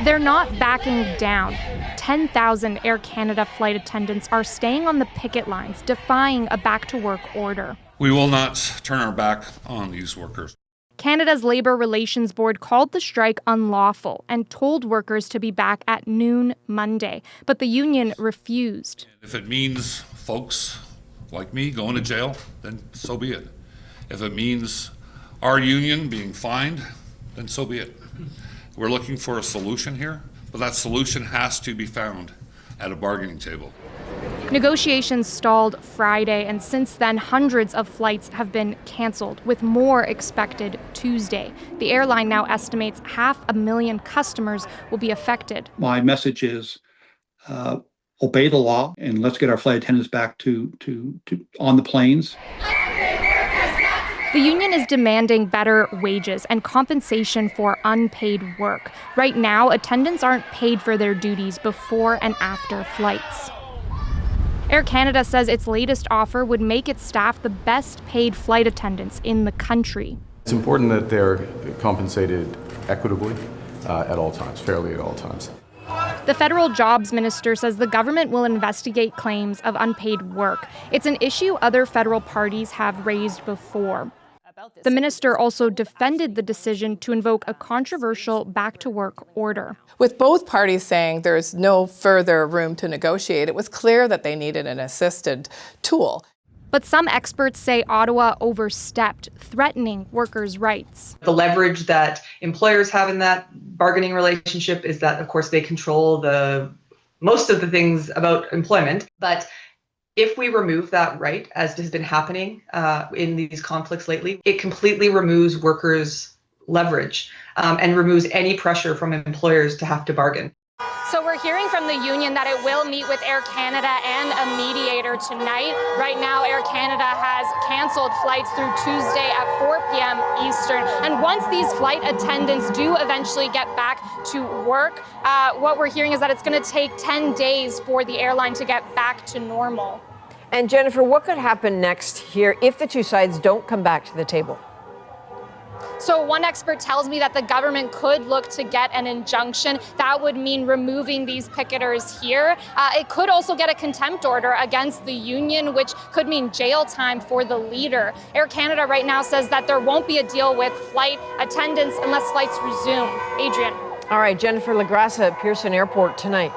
They're not backing down. 10,000 Air Canada flight attendants are staying on the picket lines, defying a back-to-work order. We will not turn our back on these workers. Canada's Labour Relations Board called the strike unlawful and told workers to be back at noon Monday, but the union refused. If it means folks like me going to jail, then so be it. If it means our union being fined, then so be it. We're looking for a solution here, but that solution has to be found at a bargaining table. Negotiations stalled Friday, and since then, hundreds of flights have been canceled, with more expected Tuesday. The airline now estimates 500,000 customers will be affected. My message is obey the law, and let's get our flight attendants back to on the planes. The union is demanding better wages and compensation for unpaid work. Right now, attendants aren't paid for their duties before and after flights. Air Canada says its latest offer would make its staff the best paid flight attendants in the country. It's important that they're compensated equitably at all times, fairly at all times. The federal jobs minister says the government will investigate claims of unpaid work. It's an issue other federal parties have raised before. The minister also defended the decision to invoke a controversial back-to-work order. With both parties saying there's no further room to negotiate, it was clear that they needed an assisted tool. But some experts say Ottawa overstepped, threatening workers' rights. The leverage that employers have in that bargaining relationship is that, of course, they control most of the things about employment. But if we remove that right, as has been happening in these conflicts lately, it completely removes workers' leverage and removes any pressure from employers to have to bargain. So we're hearing from the union that it will meet with Air Canada and a mediator tonight. Right now, Air Canada has canceled flights through Tuesday at 4 p.m. Eastern. And once these flight attendants do eventually get back to work, what we're hearing is that it's going to take 10 days for the airline to get back to normal. And Jennifer, what could happen next here if the two sides don't come back to the table? So one expert tells me that the government could look to get an injunction. That would mean removing these picketers here. It could also get a contempt order against the union, which could mean jail time for the leader. Air Canada right now says that there won't be a deal with flight attendants unless flights resume. Adrienne. All right, Jennifer Lagrassa at Pearson Airport tonight.